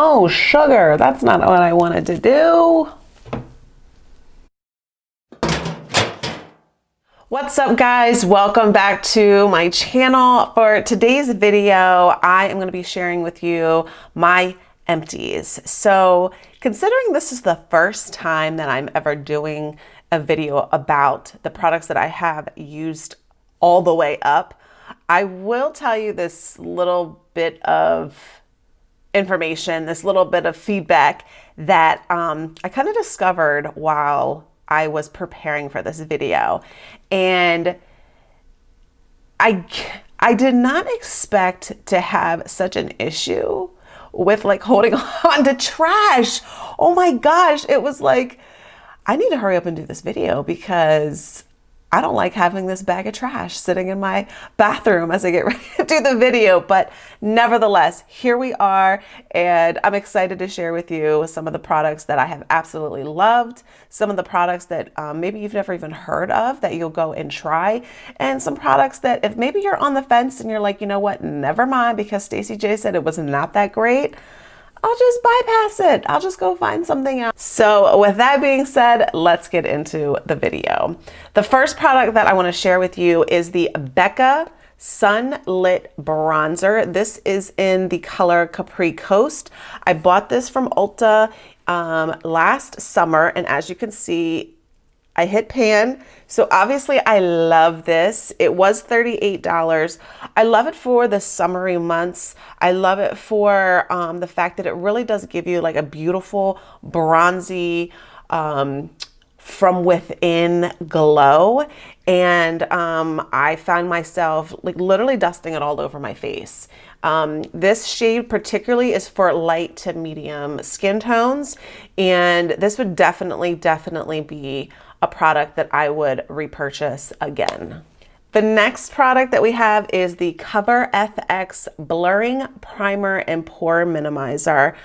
Oh, sugar, that's not what I wanted to do. What's up, guys? Welcome back to my channel. For today's video, I am going to be sharing with you my empties. So considering this is the first time that I'm ever doing a video about the products that I have used all the way up, I will tell you this little bit of information, this little bit of feedback that I kind of discovered while I was preparing for this video. And I did not expect to have such an issue with like holding on to trash. Oh my gosh, it was like, I need to hurry up and do this video because I don't like having this bag of trash sitting in my bathroom as I get ready to do the video. But nevertheless, here we are, and I'm excited to share with you some of the products that I have absolutely loved, some of the products that maybe you've never even heard of that you'll go and try, and some products that if maybe you're on the fence and you're like, you know what, never mind, because Stacey J said it was not that great, I'll just bypass it. I'll just go find something else. So with that being said, let's get into the video. The first product that I want to share with you is the Becca Sunlit Bronzer. This is in the color Capri Coast. I bought this from Ulta last summer, and as you can see, I hit pan. So obviously I love this. It was $38. I love it for the summery months. I love it for the fact that it really does give you like a beautiful bronzy from within glow. And I found myself like literally dusting it all over my face. This shade particularly is for light to medium skin tones. And this would definitely be a product that I would repurchase again. The next product that we have is the Cover FX Blurring Primer and Pore Minimizer.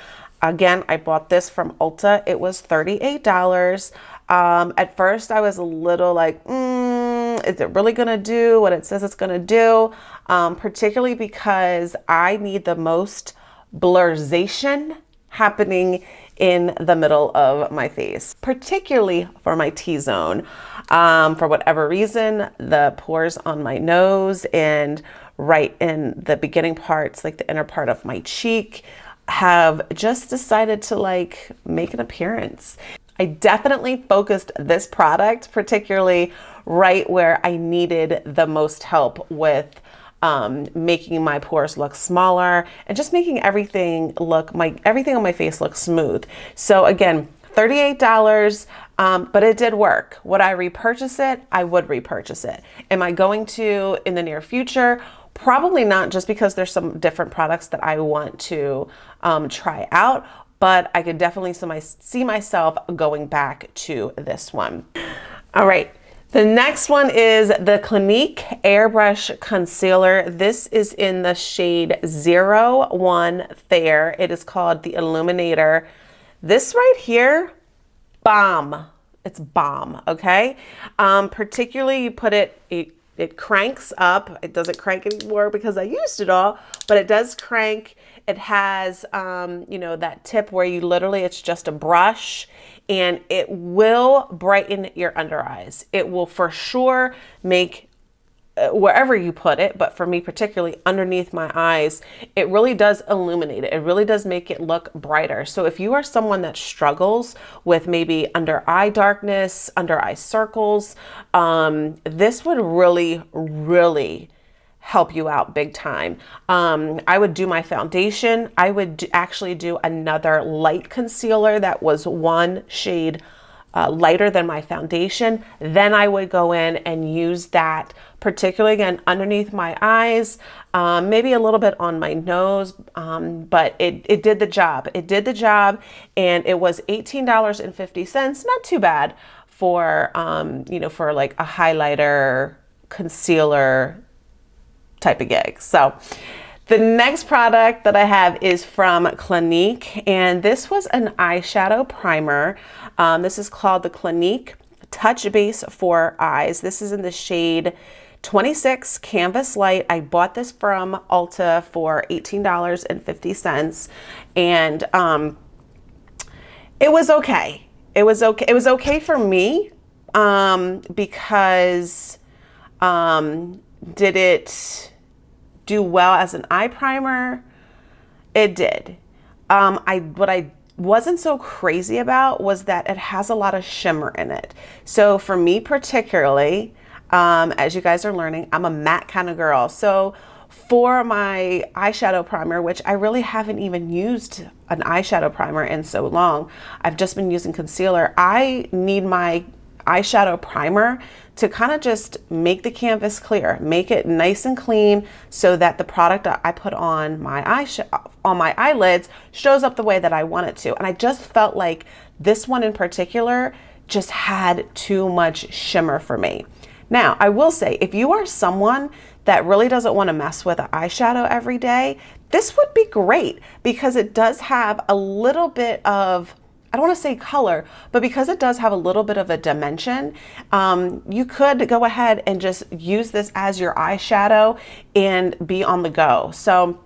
Again, I bought this from Ulta. It was $38. At first I was a little like, is it really gonna do what it says it's gonna do? Particularly because I need the most blurrization happening in the middle of my face, particularly for my T-zone. For whatever reason, the pores on my nose and right in the beginning parts, like the inner part of my cheek, have just decided to like make an appearance. I definitely focused this product, particularly right where I needed the most help with making my pores look smaller and just making everything on my face look smooth. So again, $38, but it did work. Would I repurchase it? I would repurchase it. Am I going to in the near future? Probably not, just because there's some different products that I want to try out, but I could definitely see myself going back to this one. All right. The next one is the Clinique Airbrush Concealer. This is in the shade 01 Fair. It is called the Illuminator. This right here, bomb. It's bomb, okay? Particularly you put it cranks up. It doesn't crank anymore because I used it all, but it does crank. It has, you know, that tip where you literally, it's just a brush, and it will brighten your under eyes. It will for sure make wherever you put it, but for me particularly underneath my eyes, it really does illuminate it. It really does make it look brighter. So if you are someone that struggles with maybe under eye darkness, under eye circles, this would really help you out big time. I would do my foundation. I would actually do another light concealer that was one shade lighter than my foundation. Then I would go in and use that, particularly again underneath my eyes, maybe a little bit on my nose, but it did the job. It did the job, and it was $18.50. Not too bad for you know, for like a highlighter concealer type of gig. So the next product that I have is from Clinique, and this was an eyeshadow primer. This is called the Clinique Touch Base for Eyes. This is in the shade 26 Canvas Light. I bought this from Ulta for $18.50, and it was okay. It was okay. It was okay for me because did it do well as an eye primer? It did. What I wasn't so crazy about was that it has a lot of shimmer in it. So for me particularly, as you guys are learning, I'm a matte kind of girl. So for my eyeshadow primer, which I really haven't even used an eyeshadow primer in so long, I've just been using concealer. I need my eyeshadow primer to kind of just make the canvas clear, make it nice and clean, so that the product that I put on my eyelids shows up the way that I want it to. And I just felt like this one in particular just had too much shimmer for me. Now, I will say, if you are someone that really doesn't want to mess with eyeshadow every day, this would be great because it does have a little bit of, I don't want to say color, but because it does have a little bit of a dimension, you could go ahead and just use this as your eyeshadow and be on the go. So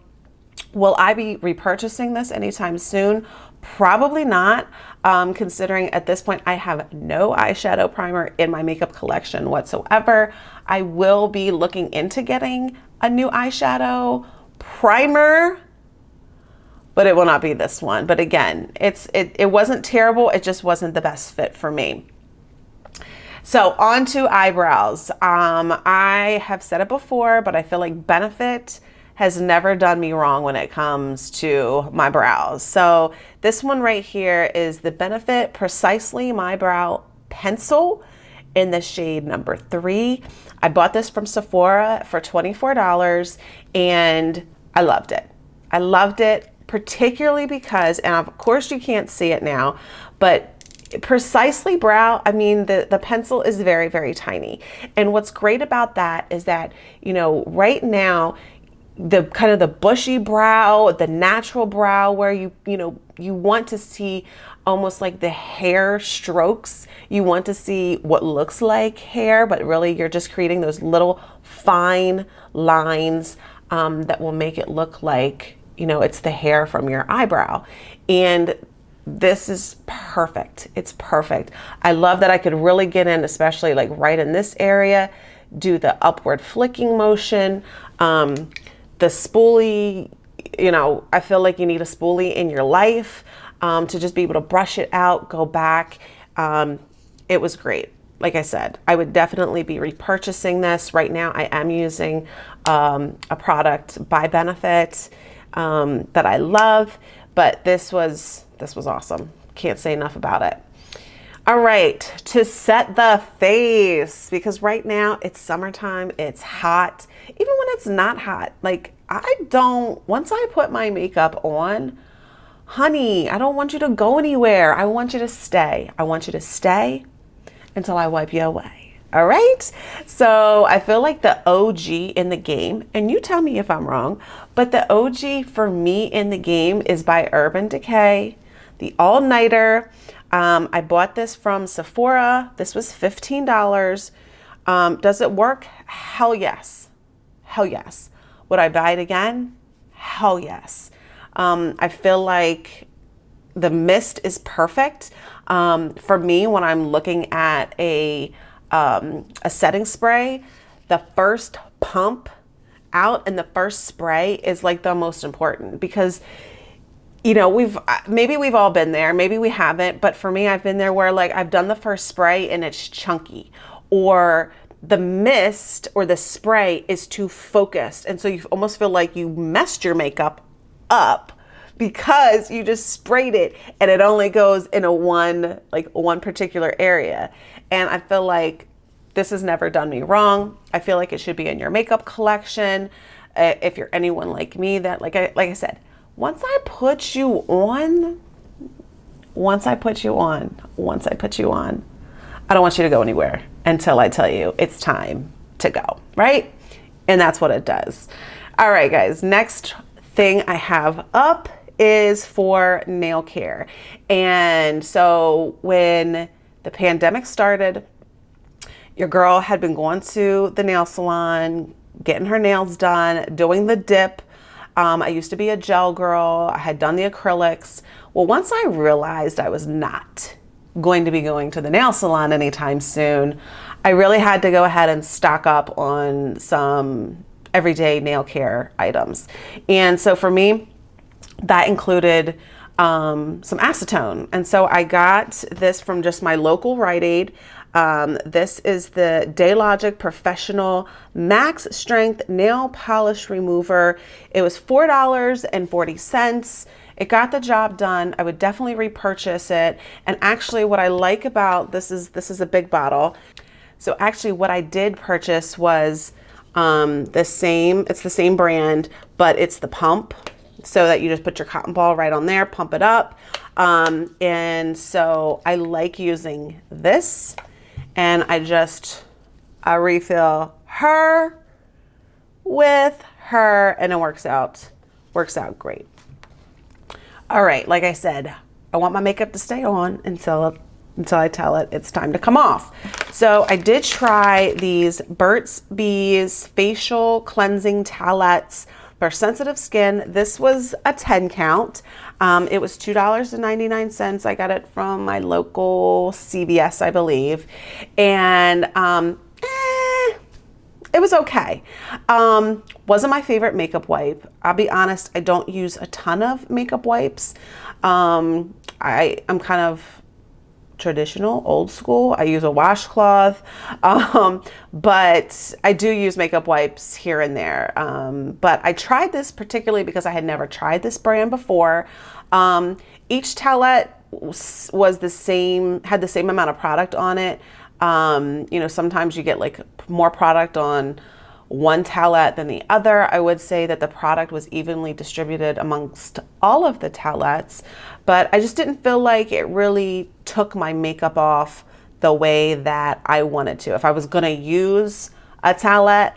will I be repurchasing this anytime soon? Probably not, considering at this point I have no eyeshadow primer in my makeup collection whatsoever. I will be looking into getting a new eyeshadow primer, but it will not be this one. But again, it wasn't terrible. It just wasn't the best fit for me. So on to eyebrows. I have said it before, but I feel like Benefit has never done me wrong when it comes to my brows. So this one right here is the Benefit Precisely My Brow Pencil in the shade number 3. I bought this from Sephora for $24 and I loved it. I loved it particularly because, and of course you can't see it now, but Precisely Brow, I mean, the pencil is very, very tiny. And what's great about that is that, you know, right now, the kind of the bushy brow, the natural brow where you want to see almost like the hair strokes. You want to see what looks like hair, but really you're just creating those little fine lines that will make it look like, you know, it's the hair from your eyebrow. And this is perfect. It's perfect. I love that I could really get in, especially like right in this area, do the upward flicking motion. The spoolie, you know, I feel like you need a spoolie in your life to just be able to brush it out, go back. It was great. Like I said, I would definitely be repurchasing this. Right now I am using a product by Benefit that I love, but this was awesome. Can't say enough about it. All right, to set the face, because right now it's summertime, it's hot. Even when it's not hot, like once I put my makeup on, honey, I don't want you to go anywhere. I want you to stay. I want you to stay until I wipe you away. All right. So I feel like the OG in the game, and you tell me if I'm wrong, but the OG for me in the game is by Urban Decay, the All Nighter. I bought this from Sephora. This was $15. Does it work? Hell yes. Hell yes. Would I buy it again? Hell yes. I feel like the mist is perfect for me when I'm looking at a setting spray. The first pump out and the first spray is like the most important, because you know, maybe we've all been there, maybe we haven't, but for me, I've been there where like I've done the first spray and it's chunky, or the mist or the spray is too focused. And so you almost feel like you messed your makeup up because you just sprayed it and it only goes in one particular area. And I feel like this has never done me wrong. I feel like it should be in your makeup collection. If you're anyone like me that, like I said, once I put you on, I don't want you to go anywhere until I tell you it's time to go, right? And that's what it does. All right, guys, next thing I have up is for nail care. And so when the pandemic started, Your girl had been going to the nail salon, getting her nails done, doing the dip. I used to be a gel girl. I had done the acrylics. Well, once I realized I was not going to be going to the nail salon anytime soon, I really had to go ahead and stock up on some everyday nail care items. And so for me, that included some acetone. And so I got this from just my local Rite Aid. This is the Daylogic Professional Max Strength Nail Polish Remover. It was $4.40. It got the job done. I would definitely repurchase it. And actually what I like about this is a big bottle. So actually what I did purchase was it's the same brand, but it's the pump, so that you just put your cotton ball right on there, pump it up. And so I like using this, and I refill her with her, and it works out great. All right, like I said, I want my makeup to stay on until I tell it it's time to come off. So I did try these Burt's Bees facial cleansing towelettes for sensitive skin. This was a 10 count. It was $2.99. I got it from my local CVS, I believe. And it was okay. Wasn't my favorite makeup wipe. I'll be honest, I don't use a ton of makeup wipes. I'm kind of traditional, old school. I use a washcloth, but I do use makeup wipes here and there. But I tried this particularly because I had never tried this brand before. Each towelette was the same, had the same amount of product on it. You know, sometimes you get like more product on one towelette than the other. I would say that the product was evenly distributed amongst all of the towelettes, but I just didn't feel like it really took my makeup off the way that I wanted to. If I was gonna use a towelette,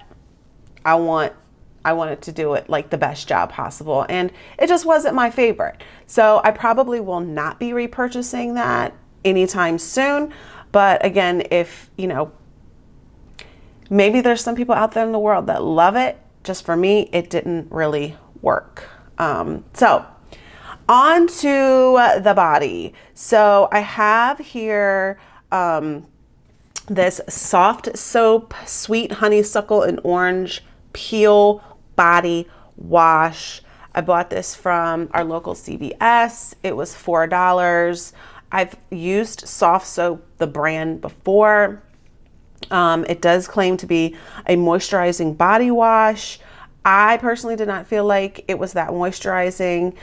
I wanted to do it like the best job possible, and it just wasn't my favorite. So I probably will not be repurchasing that anytime soon. But again, if you know, maybe there's some people out there in the world that love it. Just for me, it didn't really work. So on to the body. So I have here this Soft Soap Sweet Honeysuckle and Orange Peel Body Wash. I bought this from our local CVS. It was $4. I've used Soft Soap, the brand, before. It does claim to be a moisturizing body wash. I personally did not feel like it was that moisturizing.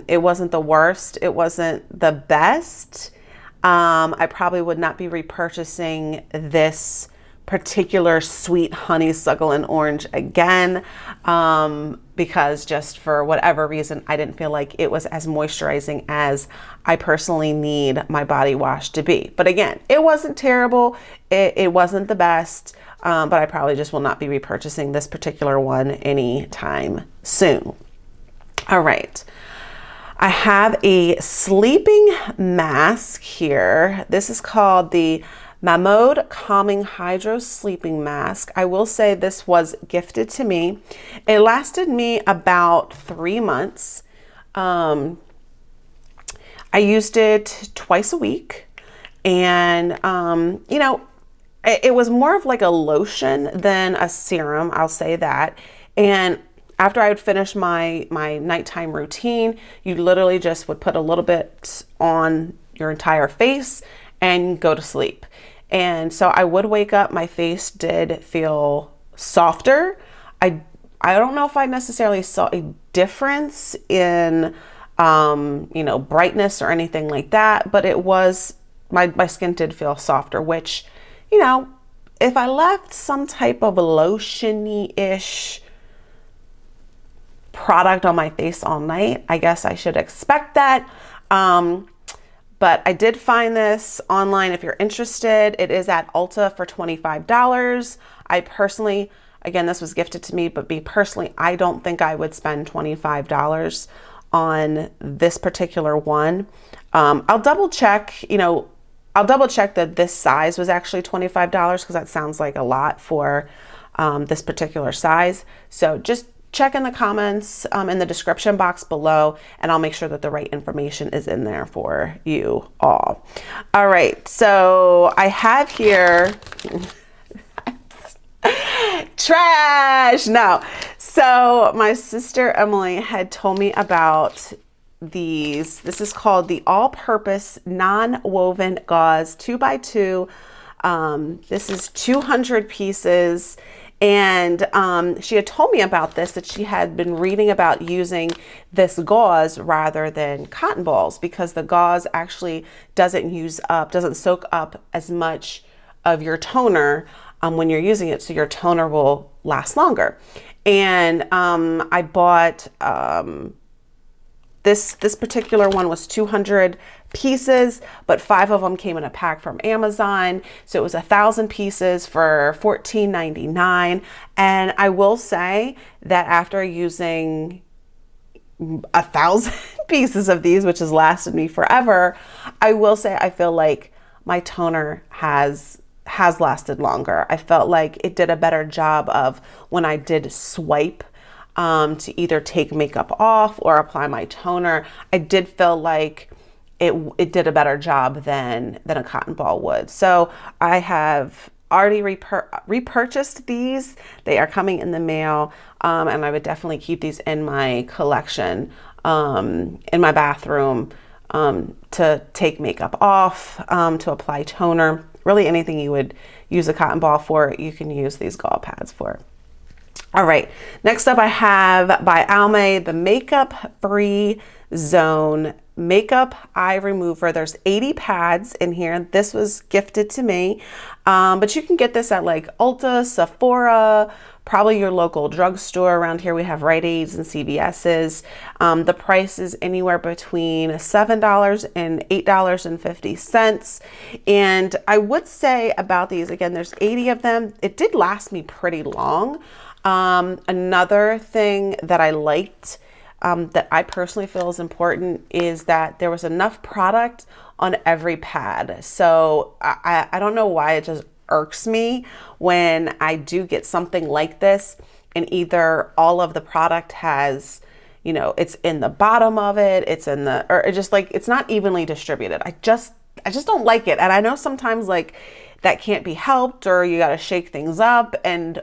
It wasn't the worst. It wasn't the best. I probably would not be repurchasing this particular Sweet Honeysuckle and Orange again, because just for whatever reason, I didn't feel like it was as moisturizing as I personally need my body wash to be. But again, it wasn't terrible. It wasn't the best, but I probably just will not be repurchasing this particular one anytime soon. All right. I have a sleeping mask here. This is called the Almeid Calming Hydro Sleeping Mask. I will say this was gifted to me. It lasted me about 3 months. I used it twice a week, and you know, it was more of like a lotion than a serum, I'll say that. And after I would finish my nighttime routine, you literally just would put a little bit on your entire face and go to sleep. And so I would wake up, my face did feel softer. I don't know if I necessarily saw a difference in, you know, brightness or anything like that, but it was, my skin did feel softer, which, you know, if I left some type of lotiony-ish product on my face all night, I guess I should expect that. But I did find this online. If you're interested, it is at Ulta for $25. I personally, again, this was gifted to me, but me personally, I don't think I would spend $25 on this particular one. I'll double check, you know, I'll double check that this size was actually $25 because that sounds like a lot for this particular size. So just check in the comments in the description box below, and I'll make sure that the right information is in there for you all. All right, so I have here trash. No. So my sister Emily had told me about these. This is called the all-purpose non-woven gauze 2x2. This is 200 pieces. And she had told me about this, that she had been reading about using this gauze rather than cotton balls, because the gauze actually doesn't soak up as much of your toner when you're using it, so your toner will last longer. And I bought this particular one was 200 pieces, but 5 of them came in a pack from Amazon. So it was 1,000 pieces for $14.99. And I will say that after using 1,000 pieces of these, which has lasted me forever, I will say I feel like my toner has lasted longer. I felt like it did a better job of when I did swipe to either take makeup off or apply my toner. I did feel like it did a better job than a cotton ball would. So I have already repurchased these. They are coming in the mail, and I would definitely keep these in my collection in my bathroom to take makeup off, to apply toner. Really anything you would use a cotton ball for, you can use these gauze pads for. All right, next up I have by Almeid the Makeup Free Zone Makeup Eye Remover. There's 80 pads in here. This was gifted to me, but you can get this at like Ulta, Sephora, probably your local drugstore. Around here we have Rite Aids and CVS's. The price is anywhere between $7 and $8.50. And I would say about these, again, there's 80 of them. It did last me pretty long. Another thing that I liked, that I personally feel is important, is that there was enough product on every pad. So I don't know why it just irks me when I do get something like this and either all of the product has, you know, it's in the bottom of it, it's in the, or it's just like, it's not evenly distributed. I just don't like it. And I know sometimes like that can't be helped, or you got to shake things up, and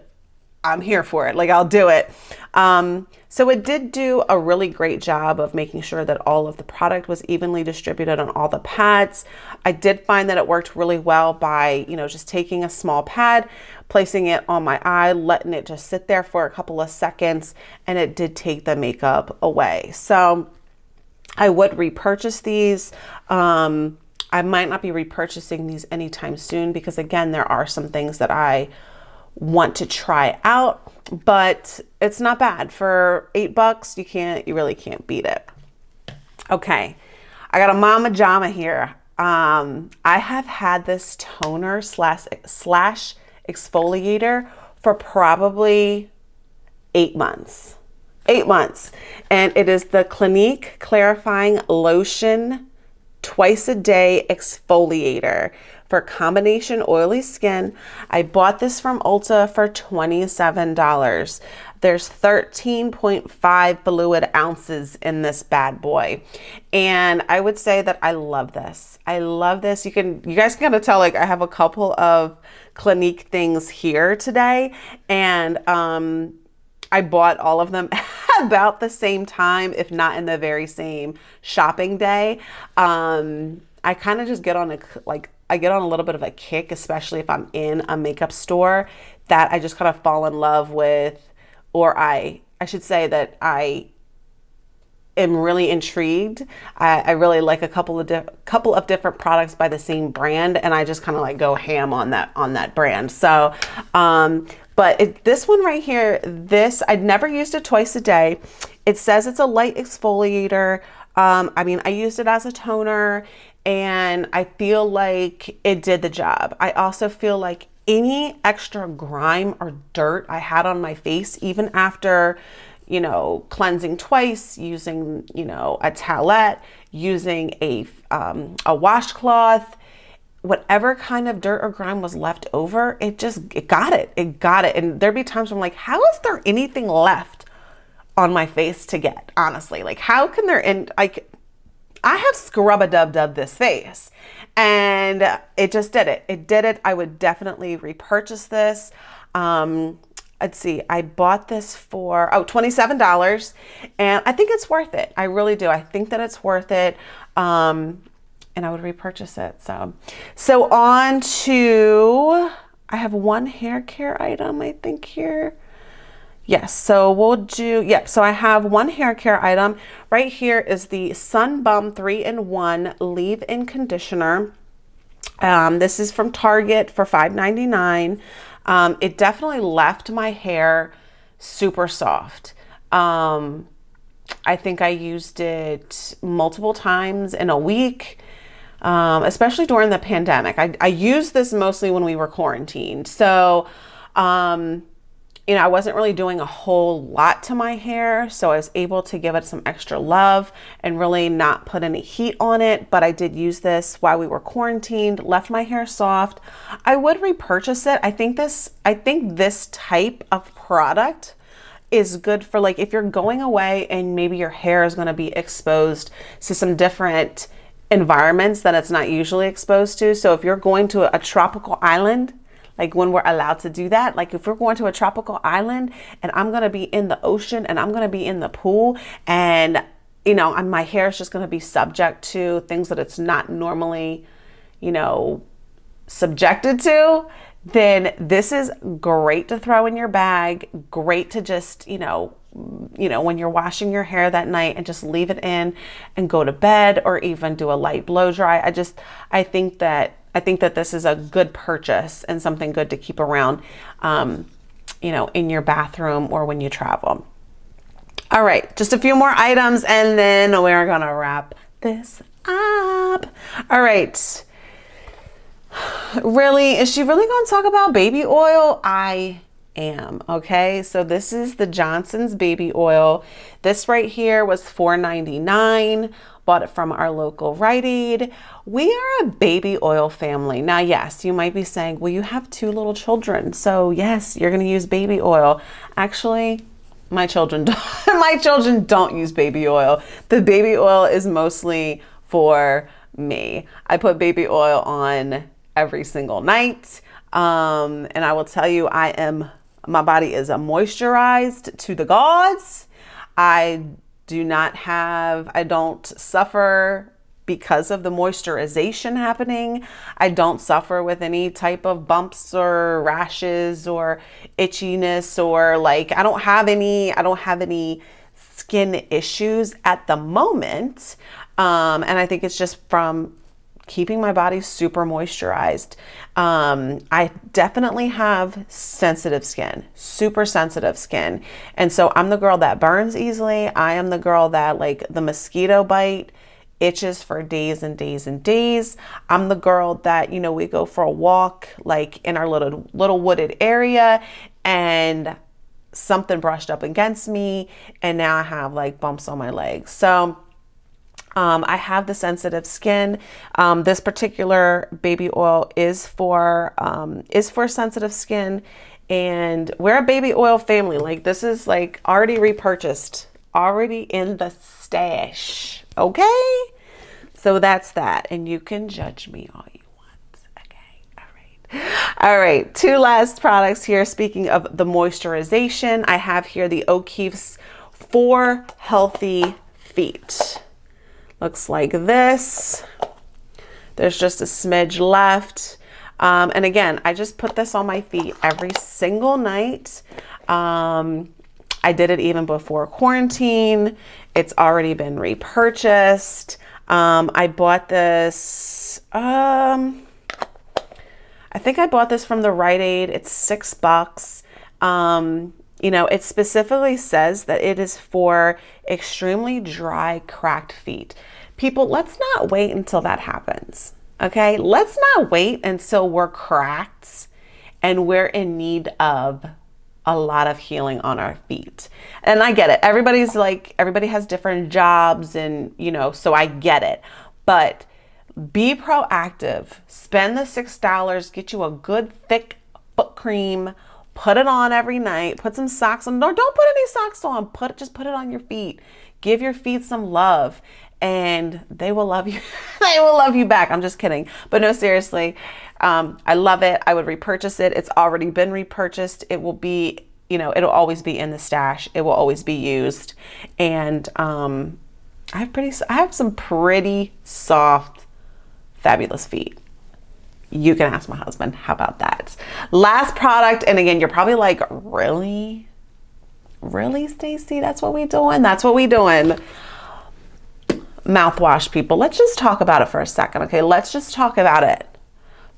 I'm here for it. Like, I'll do it. So it did do a really great job of making sure that all of the product was evenly distributed on all the pads. I did find that it worked really well by, you know, just taking a small pad, placing it on my eye, letting it just sit there for a couple of seconds, and it did take the makeup away. So I would repurchase these. I might not be repurchasing these anytime soon because, again, there are some things that I want to try out, but it's not bad. For $8, you really can't beat it. Okay, I got a Mama Jama here. I have had this toner slash exfoliator for probably 8 months. 8 months. And it is the Clinique Clarifying Lotion Twice a Day Exfoliator for combination oily skin. I bought this from Ulta for $27. There's 13.5 fluid ounces in this bad boy. And I would say that I love this. I love this. You guys can kind of tell, like, I have a couple of Clinique things here today, and I bought all of them about the same time, if not in the very same shopping day. I kind of just get on a little bit of a kick, especially if I'm in a makeup store, that I just kind of fall in love with, or I should say that I am really intrigued. I really like a couple of different products by the same brand, and I just kind of like go ham on that brand. So, but this one right here, I'd never used it twice a day. It says it's a light exfoliator. I mean, I used it as a toner, and I feel like it did the job. I also feel like any extra grime or dirt I had on my face, even after, you know, cleansing twice, using, you know, a towelette, using a washcloth, whatever kind of dirt or grime was left over, it got it. It got it. And there'd be times where I'm like, how is there anything left on my face to get? Honestly, like, how can there, and like, I have scrub-a-dub-dub this face, and it just did it. It did it. I would definitely repurchase this. Let's see, I bought this for, $27, and I think it's worth it. I really do. I think that it's worth it. And I would repurchase it. So on to, I have one hair care item, I think, here. Yes, so we'll do, yep. So I have one hair care item. Right here is the Sun Bum 3-in-1 Leave-In Conditioner. This is from Target for $5.99. It definitely left my hair super soft. I think I used it multiple times in a week. Especially during the pandemic. I used this mostly when we were quarantined. So, you know, I wasn't really doing a whole lot to my hair. So I was able to give it some extra love and really not put any heat on it. But I did use this while we were quarantined, left my hair soft. I would repurchase it. I think this type of product is good for, like, if you're going away and maybe your hair is going to be exposed to some different environments that it's not usually exposed to. So if you're going to a tropical island, like when we're allowed to do that, like if we're going to a tropical island and I'm going to be in the ocean and I'm going to be in the pool, and you know, and my hair is just going to be subject to things that it's not normally, you know, subjected to, then this is great to throw in your bag. Great to just, you know, when you're washing your hair that night and just leave it in and go to bed, or even do a light blow dry. I think that this is a good purchase and something good to keep around, you know, in your bathroom or when you travel. All right, just a few more items and then we're gonna wrap this up. All right. Really, is she really gonna talk about baby oil? I am. Okay, so this is the Johnson's baby oil. This right here was $4.99. Bought it from our local Rite Aid. We are a baby oil family. Now, yes, you might be saying, well, you have 2 little children, so yes, you're gonna use baby oil. Actually, my children don't use baby oil. The baby oil is mostly for me. I put baby oil on every single night. And I will tell you, my body is moisturized to the gods. I don't suffer because of the moisturization happening. I don't suffer with any type of bumps or rashes or itchiness, or like, I don't have any skin issues at the moment. And I think it's just from keeping my body super moisturized. I definitely have sensitive skin, super sensitive skin. And so I'm the girl that burns easily. I am the girl that, like, the mosquito bite itches for days and days and days. I'm the girl that, you know, we go for a walk, like in our little wooded area, and something brushed up against me, and now I have like bumps on my legs. So I have the sensitive skin. This particular baby oil is for sensitive skin, and we're a baby oil family. Like, this is like already repurchased, already in the stash. Okay, so that's that, and you can judge me all you want. Okay, all right. 2 last products here. Speaking of the moisturization, I have here the Okeeffes for Healthy Feet. Looks like this. There's just a smidge left. And again, I just put this on my feet every single night. I did it even before quarantine. It's already been repurchased. I bought this, I think I bought this from the Rite Aid. It's $6. You know, it specifically says that it is for extremely dry, cracked feet. People, let's not wait until that happens. Okay, let's not wait until we're cracked and we're in need of a lot of healing on our feet. And I get it. Everybody has different jobs, and, you know, so I get it. But Be proactive. Spend the $6, get you a good thick foot cream, put it on every night, put some socks on. No, don't put any socks on. Just put it on your feet. Give your feet some love and they will love you. They will love you back. I'm just kidding. But no, seriously, I love it. I would repurchase it. It's already been repurchased. It will be, you know, it'll always be in the stash. It will always be used. And I have some pretty soft, fabulous feet. You can ask my husband. How about that? Last product, and again, you're probably like, really? Really, Stacey? That's what we doing? That's what we doing. Mouthwash, people. Let's just talk about it for a second, okay? Let's just talk about it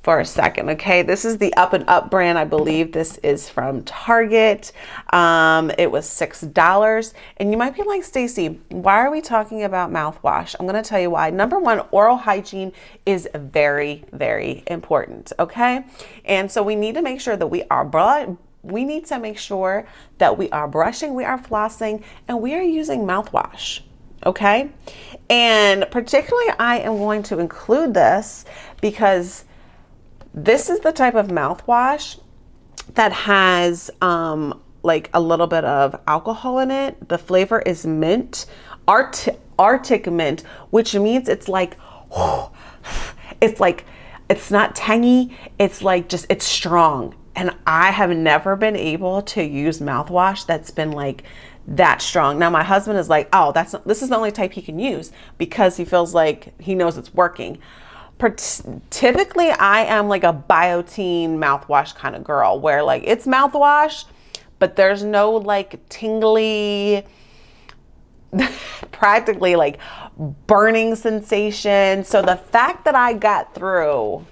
for a second, okay? This is the Up and Up brand. I believe this is from Target. It was $6. And you might be like, Stacey, why are we talking about mouthwash? I'm gonna tell you why. Number one, oral hygiene is very, very important, okay? And so we need to make sure that we are brushing, we are flossing, and we are using mouthwash, okay? And particularly I am going to include this because this is the type of mouthwash that has like a little bit of alcohol in it. The flavor is mint, Arctic mint, which means it's like, it's not tangy. It's like it's strong. And I have never been able to use mouthwash that's been like that strong. Now my husband is like, oh, this is the only type he can use because he feels like he knows it's working. Typically I am like a Biotine mouthwash kind of girl where like it's mouthwash, but there's no like tingly, practically like burning sensation. So the fact that I got through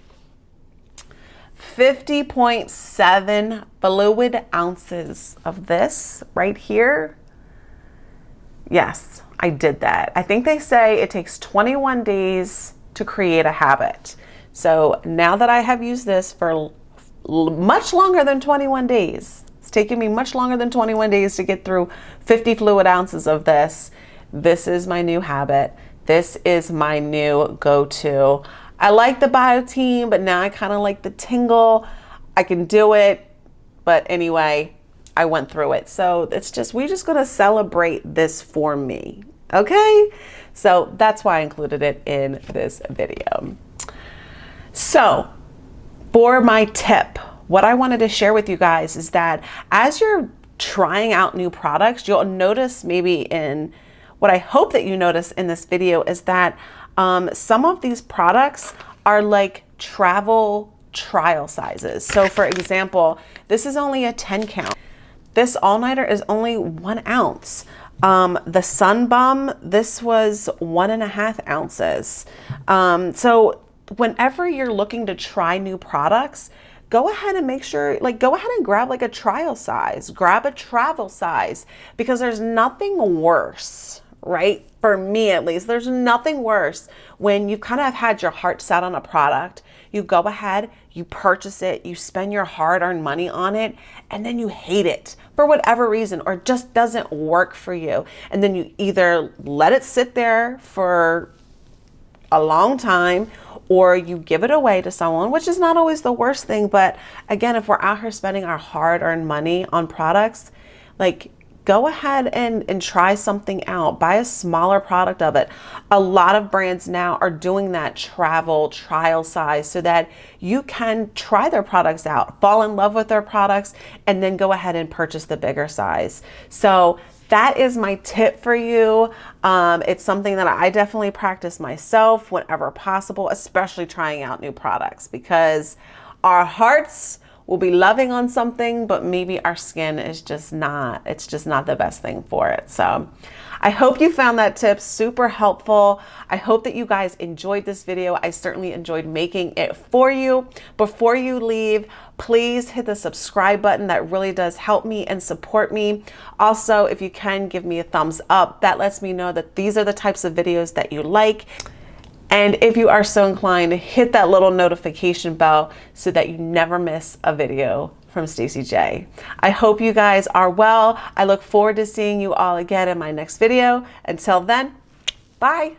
50.7 fluid ounces of this right here. Yes, I did that. I think they say it takes 21 days to create a habit. So now that I have used this for much longer than 21 days, it's taken me much longer than 21 days to get through 50 fluid ounces of this. This is my new habit. This is my new go-to. I like the Biotine, but now I kind of like the tingle. I can do it. But anyway, I went through it. So we're just going to celebrate this for me. Okay. So that's why I included it in this video. So for my tip, what I wanted to share with you guys is that as you're trying out new products, you'll notice what I hope that you notice in this video is that some of these products are like travel trial sizes. So for example, this is only a 10 count. This all-nighter is only 1 ounce. The Sun Bum, this was 1.5 ounces. So whenever you're looking to try new products, go ahead and make sure, go ahead and grab like a trial size, grab a travel size, because there's nothing worse, right? For me, at least, there's nothing worse when you kind of had your heart set on a product. You go ahead, you purchase it, you spend your hard-earned money on it, and then you hate it for whatever reason, or it just doesn't work for you. And then you either let it sit there for a long time, or you give it away to someone, which is not always the worst thing. But again, if we're out here spending our hard-earned money on products, go ahead and try something out. Buy a smaller product of it. A lot of brands now are doing that travel trial size so that you can try their products out, fall in love with their products, and then go ahead and purchase the bigger size. So that is my tip for you. It's something that I definitely practice myself whenever possible, especially trying out new products, because our hearts will be loving on something, but maybe our skin is just not the best thing for it. So I hope you found that tip super helpful. I hope that you guys enjoyed this video. I certainly enjoyed making it for you. Before you leave, please hit the subscribe button. That really does help me and support me. Also, if you can, give me a thumbs up. That lets me know that these are the types of videos that you like. And if you are so inclined, hit that little notification bell so that you never miss a video from Stacey J. I hope you guys are well. I look forward to seeing you all again in my next video. Until then, bye.